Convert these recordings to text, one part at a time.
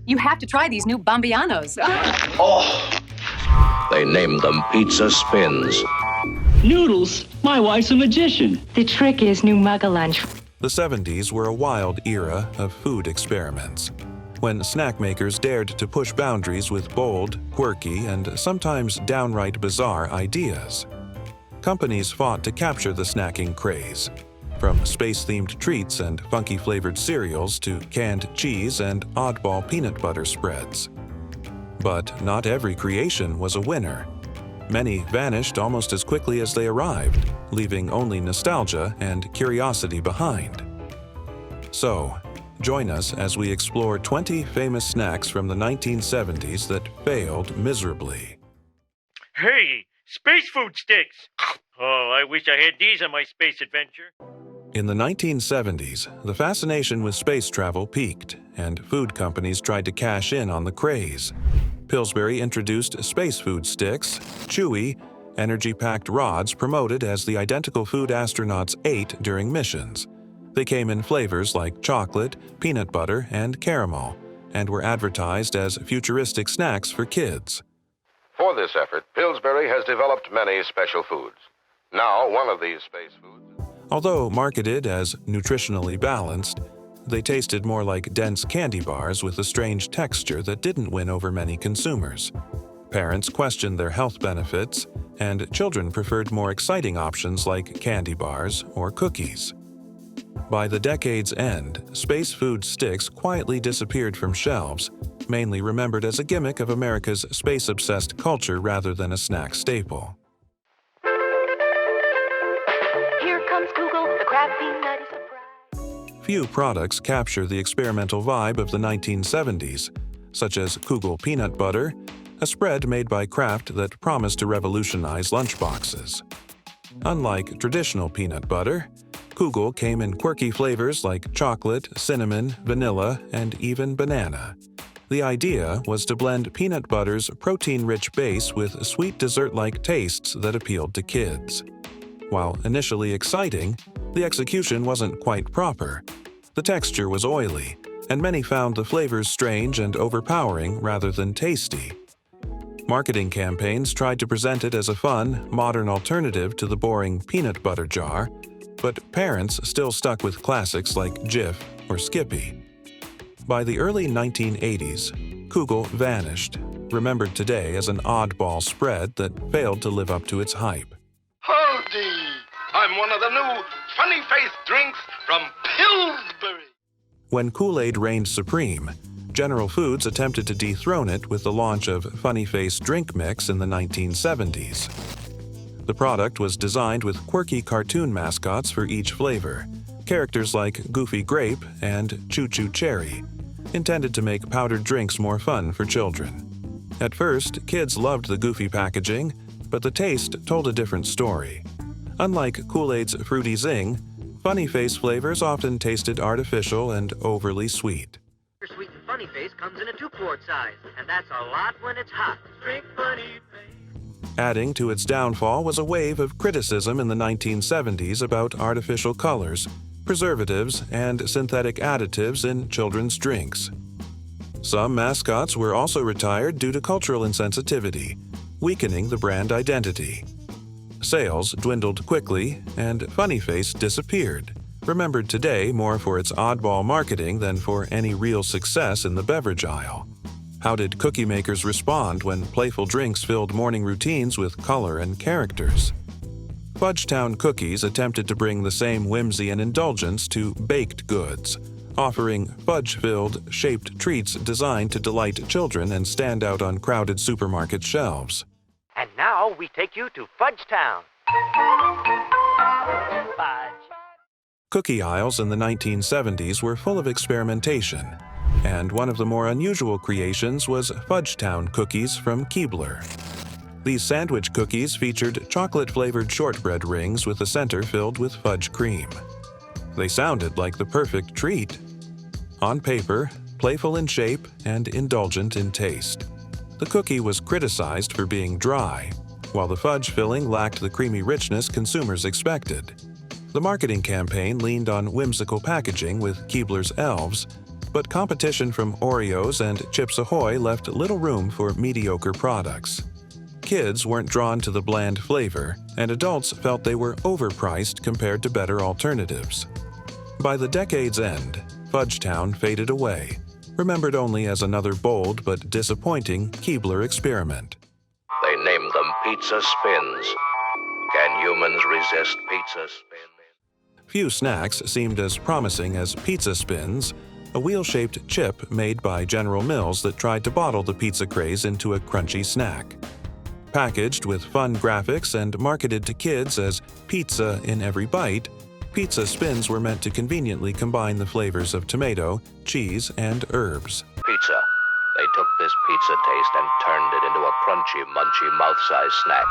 You have to try these new Bambianos. Oh! They named them pizza spins. Noodles? My wife's a magician. The trick is new mugga lunch. The 70s were a wild era of food experiments, when snack makers dared to push boundaries with bold, quirky, and sometimes downright bizarre ideas. Companies fought to capture the snacking craze, from space-themed treats and funky-flavored cereals to canned cheese and oddball peanut butter spreads. But not every creation was a winner. Many vanished almost as quickly as they arrived, leaving only nostalgia and curiosity behind. So, join us as we explore 20 famous snacks from the 1970s that failed miserably. Hey, space food sticks! Oh, I wish I had these on my space adventure. In the 1970s, the fascination with space travel peaked, and food companies tried to cash in on the craze. Pillsbury introduced space food sticks, chewy, energy-packed rods promoted as the identical food astronauts ate during missions. They came in flavors like chocolate, peanut butter, and caramel, and were advertised as futuristic snacks for kids. For this effort, Pillsbury has developed many special foods. Now, one of these space foods... Although marketed as nutritionally balanced, they tasted more like dense candy bars with a strange texture that didn't win over many consumers. Parents questioned their health benefits, and children preferred more exciting options like candy bars or cookies. By the decade's end, space food sticks quietly disappeared from shelves, mainly remembered as a gimmick of America's space-obsessed culture rather than a snack staple. Here comes Google, the crab peanut is a prize. Few products capture the experimental vibe of the 1970s, such as Kugel peanut butter, a spread made by Kraft that promised to revolutionize lunchboxes. Unlike traditional peanut butter, Kugel came in quirky flavors like chocolate, cinnamon, vanilla, and even banana. The idea was to blend peanut butter's protein-rich base with sweet dessert-like tastes that appealed to kids. While initially exciting, the execution wasn't quite proper. The texture was oily, and many found the flavors strange and overpowering rather than tasty. Marketing campaigns tried to present it as a fun, modern alternative to the boring peanut butter jar, but parents still stuck with classics like Jif or Skippy. By the early 1980s, Kugel vanished, remembered today as an oddball spread that failed to live up to its hype. Howdy! I'm one of the new funny-faced drinks from Pillsbury. When Kool-Aid reigned supreme, General Foods attempted to dethrone it with the launch of Funny Face Drink Mix in the 1970s. The product was designed with quirky cartoon mascots for each flavor, characters like Goofy Grape and Choo Choo Cherry, intended to make powdered drinks more fun for children. At first, kids loved the goofy packaging, but the taste told a different story. Unlike Kool-Aid's Fruity Zing, Funny Face flavors often tasted artificial and overly sweet. Sweet and Funny Face comes in a 2-quart size, and that's a lot when it's hot. Drink Funny Face. Adding to its downfall was a wave of criticism in the 1970s about artificial colors, preservatives, and synthetic additives in children's drinks. Some mascots were also retired due to cultural insensitivity, weakening the brand identity. Sales dwindled quickly, and Funny Face disappeared, remembered today more for its oddball marketing than for any real success in the beverage aisle. How did cookie makers respond when playful drinks filled morning routines with color and characters? Fudgetown cookies attempted to bring the same whimsy and indulgence to baked goods, offering fudge-filled, shaped treats designed to delight children and stand out on crowded supermarket shelves. And now we take you to Fudgetown. Fudge. Cookie aisles in the 1970s were full of experimentation, and one of the more unusual creations was Fudgetown cookies from Keebler. These sandwich cookies featured chocolate-flavored shortbread rings with the center filled with fudge cream. They sounded like the perfect treat. On paper, playful in shape, and indulgent in taste. The cookie was criticized for being dry, while the fudge filling lacked the creamy richness consumers expected. The marketing campaign leaned on whimsical packaging with Keebler's elves, But competition from Oreos and Chips Ahoy left little room for mediocre products. Kids weren't drawn to the bland flavor, and adults felt they were overpriced compared to better alternatives. By the decade's end, Fudgetown faded away, remembered only as another bold but disappointing Keebler experiment. They named them Pizza Spins. Can humans resist Pizza Spins? Few snacks seemed as promising as Pizza Spins, a wheel-shaped chip made by General Mills that tried to bottle the pizza craze into a crunchy snack. Packaged with fun graphics and marketed to kids as pizza in every bite, Pizza Spins were meant to conveniently combine the flavors of tomato, cheese, and herbs. Pizza. They took this pizza taste and turned it into a crunchy, munchy, mouth-sized snack.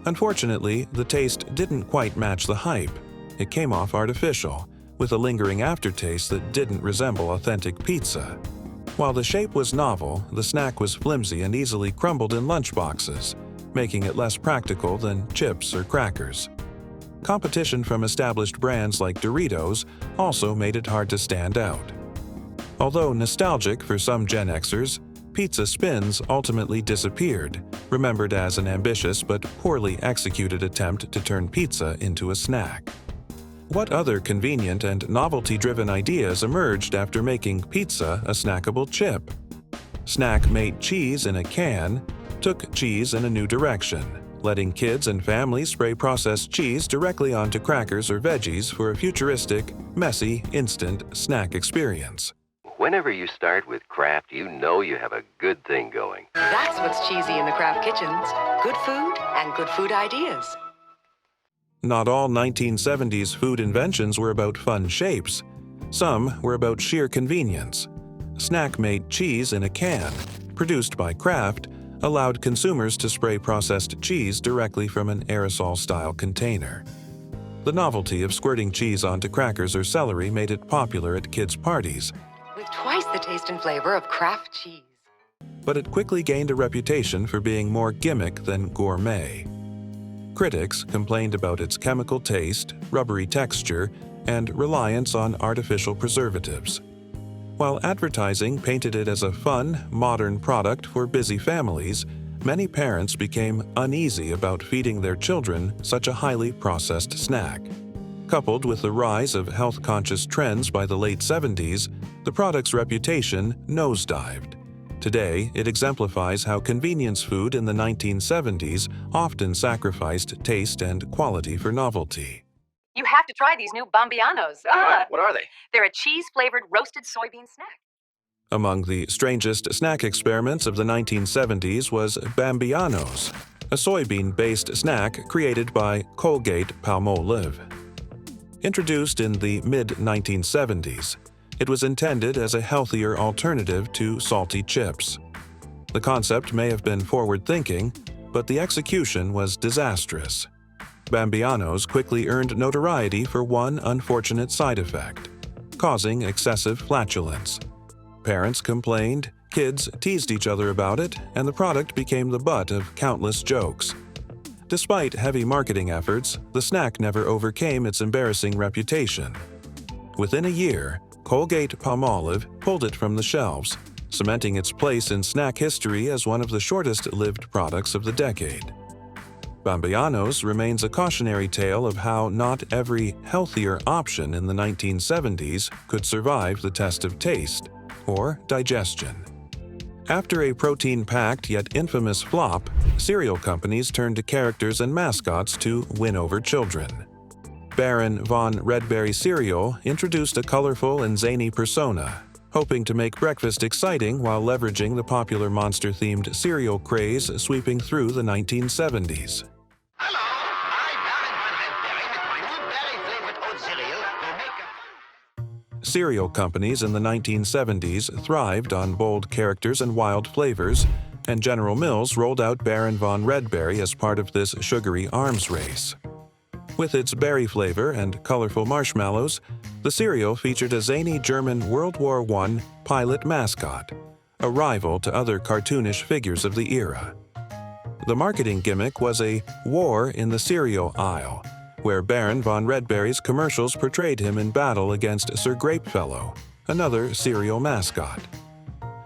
Unfortunately, the taste didn't quite match the hype. It came off artificial, with a lingering aftertaste that didn't resemble authentic pizza. While the shape was novel, the snack was flimsy and easily crumbled in lunchboxes, making it less practical than chips or crackers. Competition from established brands like Doritos also made it hard to stand out. Although nostalgic for some Gen Xers, Pizza Spins ultimately disappeared, remembered as an ambitious but poorly executed attempt to turn pizza into a snack. What other convenient and novelty-driven ideas emerged after making pizza a snackable chip? Snack-made cheese in a can took cheese in a new direction, letting kids and families spray processed cheese directly onto crackers or veggies for a futuristic, messy, instant snack experience. Whenever you start with Kraft, you know you have a good thing going. That's what's cheesy in the Kraft kitchens. Good food and good food ideas. Not all 1970s food inventions were about fun shapes. Some were about sheer convenience. Snack-made cheese in a can, produced by Kraft, allowed consumers to spray processed cheese directly from an aerosol-style container. The novelty of squirting cheese onto crackers or celery made it popular at kids' parties. With twice the taste and flavor of Kraft cheese. But it quickly gained a reputation for being more gimmick than gourmet. Critics complained about its chemical taste, rubbery texture, and reliance on artificial preservatives. While advertising painted it as a fun, modern product for busy families, many parents became uneasy about feeding their children such a highly processed snack. Coupled with the rise of health-conscious trends by the late 70s, the product's reputation nosedived. Today, it exemplifies how convenience food in the 1970s often sacrificed taste and quality for novelty. You have to try these new Bambianos. What are they? They're a cheese-flavored roasted soybean snack. Among the strangest snack experiments of the 1970s was Bambianos, a soybean-based snack created by Colgate-Palmolive. Introduced in the mid-1970s, it was intended as a healthier alternative to salty chips. The concept may have been forward-thinking, but the execution was disastrous. Bambianos quickly earned notoriety for one unfortunate side effect, causing excessive flatulence. Parents complained, kids teased each other about it, and the product became the butt of countless jokes. Despite heavy marketing efforts, the snack never overcame its embarrassing reputation. Within a year, Colgate-Palmolive pulled it from the shelves, cementing its place in snack history as one of the shortest-lived products of the decade. Bambianos remains a cautionary tale of how not every healthier option in the 1970s could survive the test of taste or digestion. After a protein-packed yet infamous flop, cereal companies turned to characters and mascots to win over children. Baron von Redberry cereal introduced a colorful and zany persona, hoping to make breakfast exciting while leveraging the popular monster-themed cereal craze sweeping through the 1970s. Hello, I'm Baron von Redberry with my new berry-flavored oat cereal. Will make a... Cereal companies in the 1970s thrived on bold characters and wild flavors, and General Mills rolled out Baron von Redberry as part of this sugary arms race. With its berry flavor and colorful marshmallows, the cereal featured a zany German World War I pilot mascot, a rival to other cartoonish figures of the era. The marketing gimmick was a war in the cereal aisle, where Baron von Redberry's commercials portrayed him in battle against Sir Grapefellow, another cereal mascot.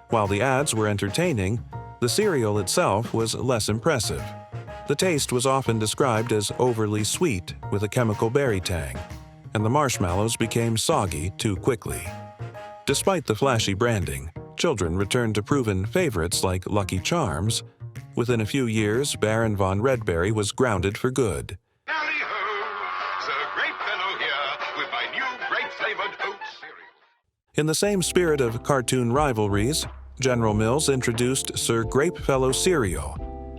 While the ads were entertaining, the cereal itself was less impressive. The taste was often described as overly sweet with a chemical berry tang, and the marshmallows became soggy too quickly. Despite the flashy branding, children returned to proven favorites like Lucky Charms. Within a few years, Baron von Redberry was grounded for good. Tally-ho! Sir Grapefellow here with my new grape-flavored oat cereal. In the same spirit of cartoon rivalries, General Mills introduced Sir Grapefellow cereal,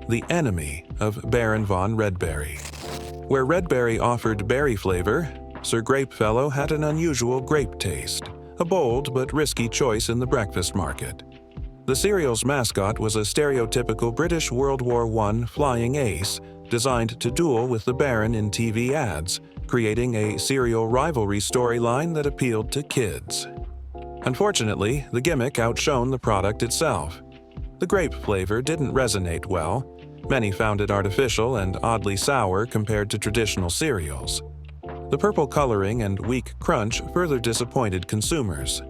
the enemy of Baron von Redberry. Where Redberry offered berry flavor, Sir Grapefellow had an unusual grape taste, a bold but risky choice in the breakfast market. The cereal's mascot was a stereotypical British World War I flying ace designed to duel with the Baron in TV ads, creating a cereal rivalry storyline that appealed to kids. Unfortunately, the gimmick outshone the product itself. The grape flavor didn't resonate well. Many found it artificial and oddly sour compared to traditional cereals. The purple coloring and weak crunch further disappointed consumers.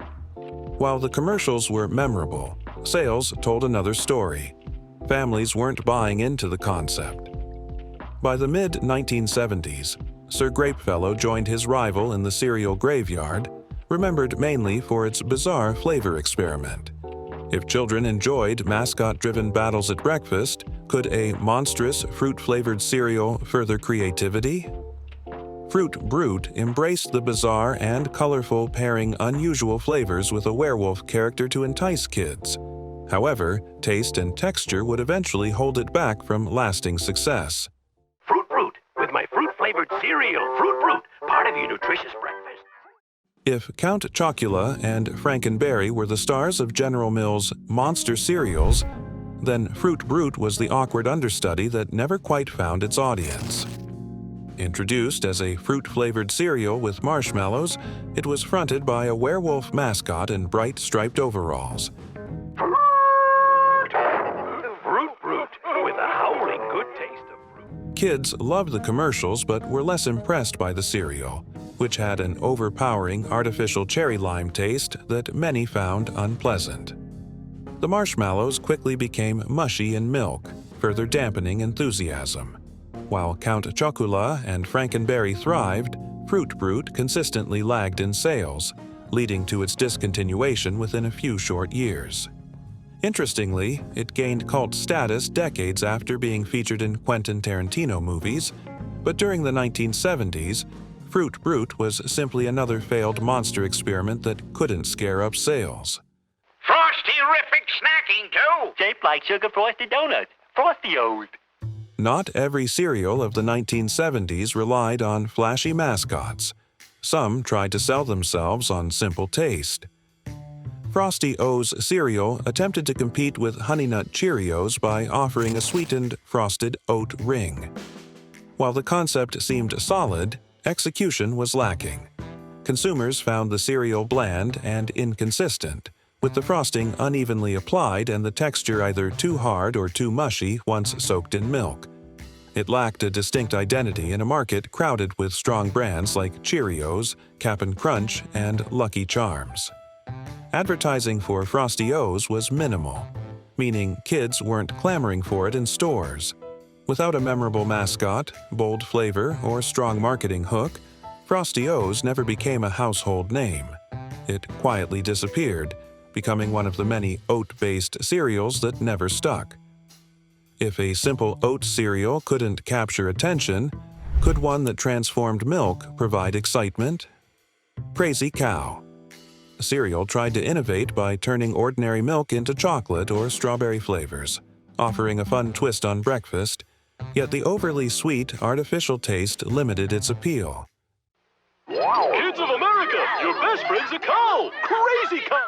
While the commercials were memorable, sales told another story. Families weren't buying into the concept. By the mid-1970s, Sir Grapefellow joined his rival in the cereal graveyard, remembered mainly for its bizarre flavor experiment. If children enjoyed mascot-driven battles at breakfast, could a monstrous fruit-flavored cereal further creativity? Fruit Brute embraced the bizarre and colorful, pairing unusual flavors with a werewolf character to entice kids. However, taste and texture would eventually hold it back from lasting success. Fruit Brute with my fruit-flavored cereal. Fruit Brute, part of your nutritious breakfast. If Count Chocula and Frankenberry were the stars of General Mills' monster cereals, then Fruit Brute was the awkward understudy that never quite found its audience. Introduced as a fruit-flavored cereal with marshmallows, it was fronted by a werewolf mascot in bright striped overalls. Fruit Brute with a howling good taste of fruit. Kids loved the commercials but were less impressed by the cereal, which had an overpowering artificial cherry lime taste that many found unpleasant. The marshmallows quickly became mushy in milk, further dampening enthusiasm. While Count Chocula and Frankenberry thrived, Fruit Brute consistently lagged in sales, leading to its discontinuation within a few short years. Interestingly, it gained cult status decades after being featured in Quentin Tarantino movies, but during the 1970s, Fruit Brute was simply another failed monster experiment that couldn't scare up sales. Frosty-rific snacking, too! Shaped like sugar frosted donuts. Frosty-O's. Not every cereal of the 1970s relied on flashy mascots. Some tried to sell themselves on simple taste. Frosty O's cereal attempted to compete with Honey Nut Cheerios by offering a sweetened frosted oat ring. While the concept seemed solid, execution was lacking. Consumers found the cereal bland and inconsistent, with the frosting unevenly applied and the texture either too hard or too mushy once soaked in milk. It lacked a distinct identity in a market crowded with strong brands like Cheerios, Cap'n Crunch, and Lucky Charms. Advertising for Frosty O's was minimal, meaning kids weren't clamoring for it in stores. Without a memorable mascot, bold flavor, or strong marketing hook, Frosty O's never became a household name. It quietly disappeared, becoming one of the many oat-based cereals that never stuck. If a simple oat cereal couldn't capture attention, could one that transformed milk provide excitement? Crazy Cow. The cereal tried to innovate by turning ordinary milk into chocolate or strawberry flavors, offering a fun twist on breakfast, yet the overly sweet, artificial taste limited its appeal. Kids of America, your best friend's a cow! Crazy Cow!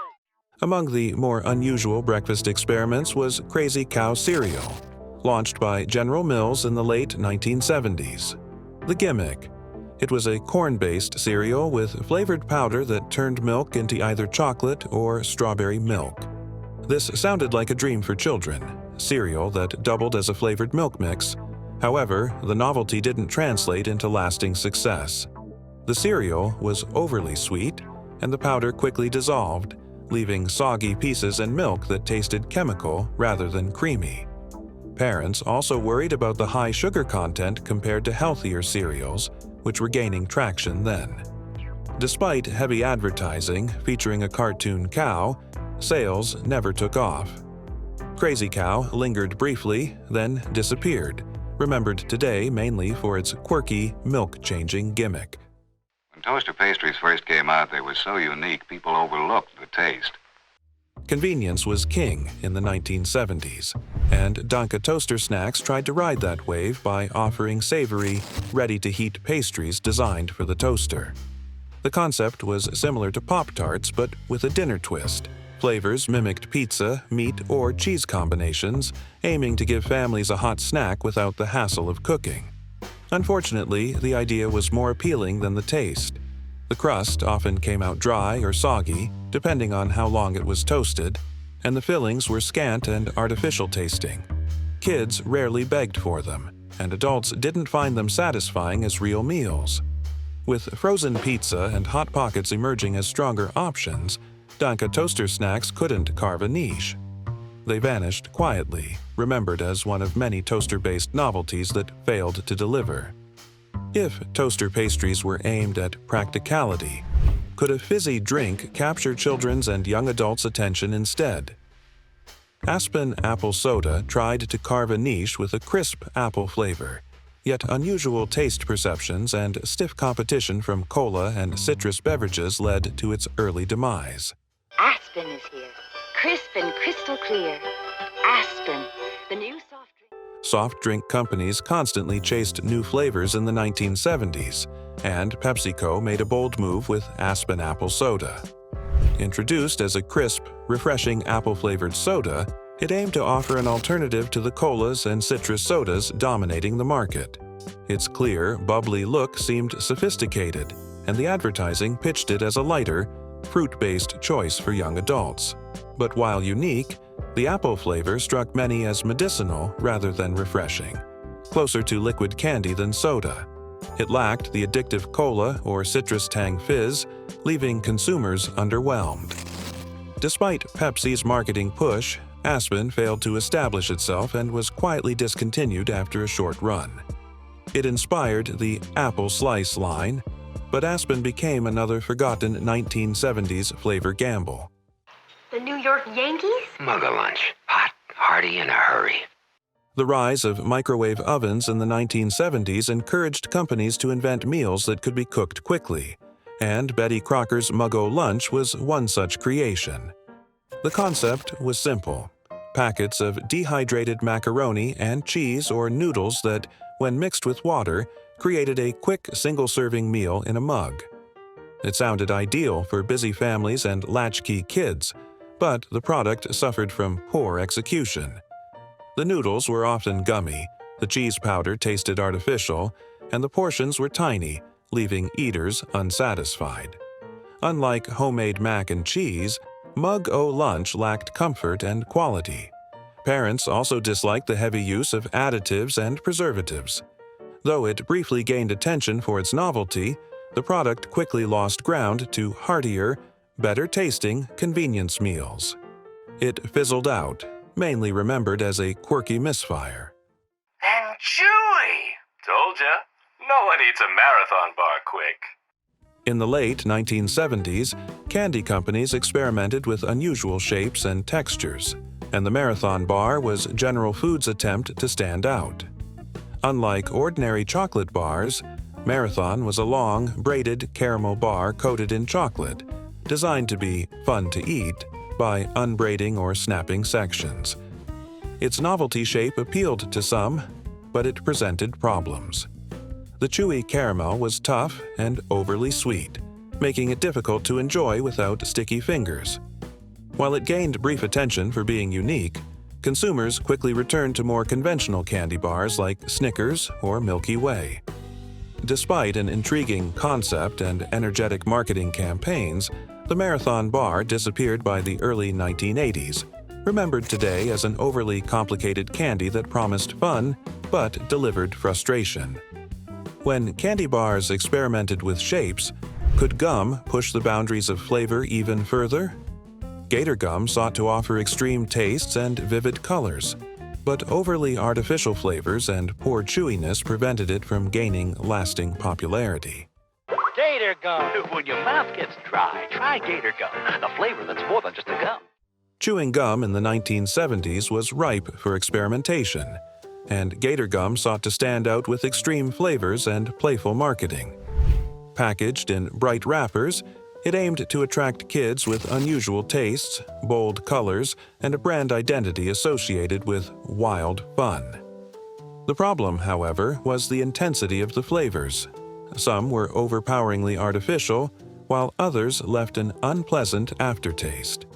Among the more unusual breakfast experiments was Crazy Cow cereal, launched by General Mills in the late 1970s. The gimmick: it was a corn-based cereal with flavored powder that turned milk into either chocolate or strawberry milk. This sounded like a dream for children, cereal that doubled as a flavored milk mix. However, the novelty didn't translate into lasting success. The cereal was overly sweet, and the powder quickly dissolved, leaving soggy pieces and milk that tasted chemical rather than creamy. Parents also worried about the high sugar content compared to healthier cereals, which were gaining traction then. Despite heavy advertising featuring a cartoon cow, sales never took off. Crazy Cow lingered briefly, then disappeared, remembered today mainly for its quirky, milk-changing gimmick. When toaster pastries first came out, they were so unique, people overlooked the taste. Convenience was king in the 1970s, and Danka toaster snacks tried to ride that wave by offering savory, ready-to-heat pastries designed for the toaster. The concept was similar to Pop-Tarts, but with a dinner twist. Flavors mimicked pizza, meat, or cheese combinations, aiming to give families a hot snack without the hassle of cooking. Unfortunately, the idea was more appealing than the taste. The crust often came out dry or soggy, depending on how long it was toasted, and the fillings were scant and artificial tasting. Kids rarely begged for them, and adults didn't find them satisfying as real meals. With frozen pizza and Hot Pockets emerging as stronger options, Danka toaster snacks couldn't carve a niche. They vanished quietly, remembered as one of many toaster-based novelties that failed to deliver. If toaster pastries were aimed at practicality, could a fizzy drink capture children's and young adults' attention instead? Aspen Apple Soda tried to carve a niche with a crisp apple flavor, yet unusual taste perceptions and stiff competition from cola and citrus beverages led to its early demise. Aspen is here, crisp and crystal clear. Aspen, the new soft drink. Soft drink companies constantly chased new flavors in the 1970s, and PepsiCo made a bold move with Aspen Apple Soda. Introduced as a crisp, refreshing apple-flavored soda, it aimed to offer an alternative to the colas and citrus sodas dominating the market. Its clear, bubbly look seemed sophisticated, and the advertising pitched it as a lighter, fruit-based choice for young adults. But while unique, the apple flavor struck many as medicinal rather than refreshing, closer to liquid candy than soda. It lacked the addictive cola or citrus tang fizz, leaving consumers underwhelmed. Despite Pepsi's marketing push, Aspen failed to establish itself and was quietly discontinued after a short run. It inspired the Apple Slice line, but Aspen became another forgotten 1970s flavor gamble. The New York Yankees? Mug-a-lunch. Hot, hearty, in a hurry. The rise of microwave ovens in the 1970s encouraged companies to invent meals that could be cooked quickly, and Betty Crocker's Mug-O-Lunch was one such creation. The concept was simple: packets of dehydrated macaroni and cheese or noodles that, when mixed with water, created a quick single-serving meal in a mug. It sounded ideal for busy families and latchkey kids, but the product suffered from poor execution. The noodles were often gummy, the cheese powder tasted artificial, and the portions were tiny, leaving eaters unsatisfied. Unlike homemade mac and cheese, Mug-O-Lunch lacked comfort and quality. Parents also disliked the heavy use of additives and preservatives. Though it briefly gained attention for its novelty, the product quickly lost ground to heartier, better-tasting convenience meals. It fizzled out, mainly remembered as a quirky misfire. And chewy! Told ya. No one eats a marathon bar quick. In the late 1970s, candy companies experimented with unusual shapes and textures, and the Marathon bar was General Foods' attempt to stand out. Unlike ordinary chocolate bars, Marathon was a long, braided caramel bar coated in chocolate, designed to be fun to eat by unbraiding or snapping sections. Its novelty shape appealed to some, but it presented problems. The chewy caramel was tough and overly sweet, making it difficult to enjoy without sticky fingers. While it gained brief attention for being unique, consumers quickly returned to more conventional candy bars like Snickers or Milky Way. Despite an intriguing concept and energetic marketing campaigns, the Marathon bar disappeared by the early 1980s, remembered today as an overly complicated candy that promised fun but delivered frustration. When candy bars experimented with shapes, Could gum push the boundaries of flavor even further? Gator gum sought to offer extreme tastes and vivid colors, but overly artificial flavors and poor chewiness prevented it from gaining lasting popularity. Gator gum. When your mouth gets dry, try Gator gum, a flavor that's more than just a gum. Chewing gum in the 1970s was ripe for experimentation, and Gator gum sought to stand out with extreme flavors and playful marketing. Packaged in bright wrappers, it aimed to attract kids with unusual tastes, bold colors, and a brand identity associated with wild fun. The problem, however, was the intensity of the flavors. Some were overpoweringly artificial, while others left an unpleasant aftertaste.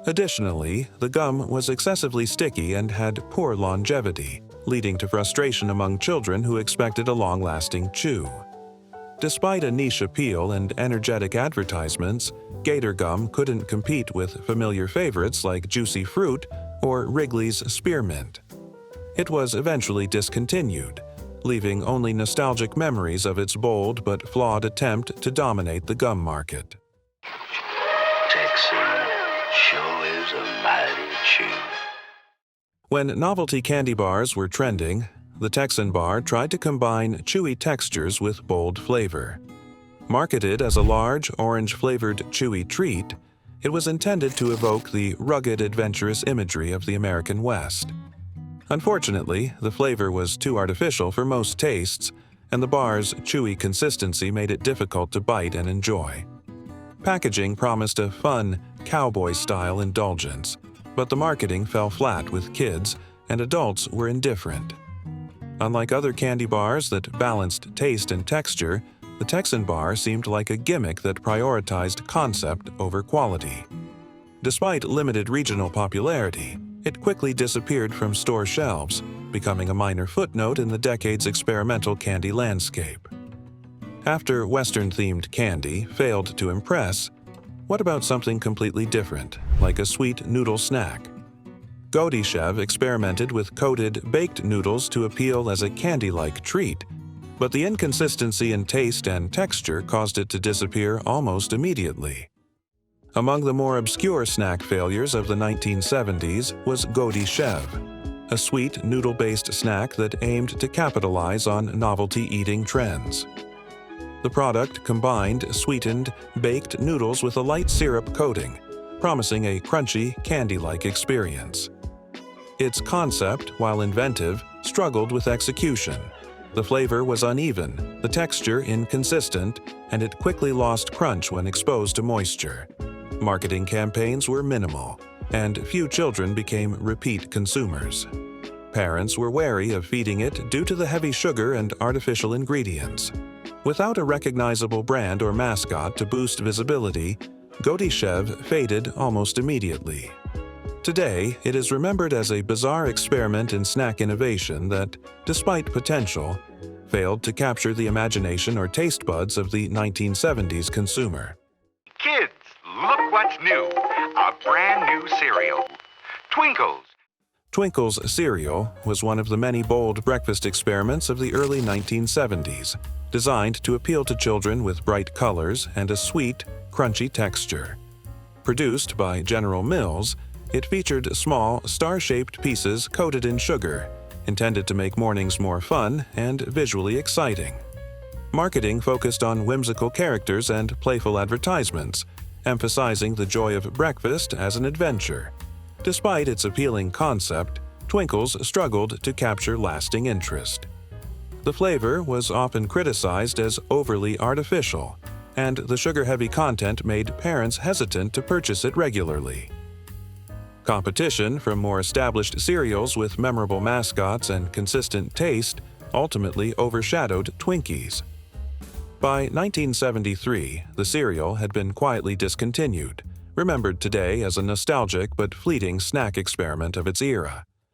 Additionally, the gum was excessively sticky and had poor longevity, leading to frustration among children who expected a long-lasting chew. Despite a niche appeal and energetic advertisements, Gator gum couldn't compete with familiar favorites like Juicy Fruit or Wrigley's Spearmint. It was eventually discontinued, leaving only nostalgic memories of its bold but flawed attempt to dominate the gum market. Texan sure is a mighty chew. When novelty candy bars were trending, the Texan bar tried to combine chewy textures with bold flavor. Marketed as a large, orange-flavored chewy treat, it was intended to evoke the rugged, adventurous imagery of the American West. Unfortunately, the flavor was too artificial for most tastes, and the bar's chewy consistency made it difficult to bite and enjoy. Packaging promised a fun, cowboy-style indulgence, but the marketing fell flat with kids, and adults were indifferent. Unlike other candy bars that balanced taste and texture, the Texan bar seemed like a gimmick that prioritized concept over quality. Despite limited regional popularity, it quickly disappeared from store shelves, becoming a minor footnote in the decade's experimental candy landscape. After Western-themed candy failed to impress, what about something completely different, like a sweet noodle snack? Godyshev experimented with coated, baked noodles to appeal as a candy-like treat, but the inconsistency in taste and texture caused it to disappear almost immediately. Among the more obscure snack failures of the 1970s was Godyshev, a sweet, noodle-based snack that aimed to capitalize on novelty eating trends. The product combined sweetened, baked noodles with a light syrup coating, promising a crunchy, candy-like experience. Its concept, while inventive, struggled with execution. The flavor was uneven, the texture inconsistent, and it quickly lost crunch when exposed to moisture. Marketing campaigns were minimal, and few children became repeat consumers. Parents were wary of feeding it due to the heavy sugar and artificial ingredients. Without a recognizable brand or mascot to boost visibility, Godyshev faded almost immediately. Today, it is remembered as a bizarre experiment in snack innovation that, despite potential, failed to capture the imagination or taste buds of the 1970s consumer. Kids, look what's new. A brand new cereal. Twinkles. Twinkles cereal was one of the many bold breakfast experiments of the early 1970s, designed to appeal to children with bright colors and a sweet, crunchy texture. Produced by General Mills, it featured small, star-shaped pieces coated in sugar, intended to make mornings more fun and visually exciting. Marketing focused on whimsical characters and playful advertisements, emphasizing the joy of breakfast as an adventure. Despite its appealing concept, Twinkles struggled to capture lasting interest. The flavor was often criticized as overly artificial, and the sugar-heavy content made parents hesitant to purchase it regularly. Competition from more established cereals with memorable mascots and consistent taste ultimately overshadowed Twinkies. By 1973, the cereal had been quietly discontinued, remembered today as a nostalgic but fleeting snack experiment of its era.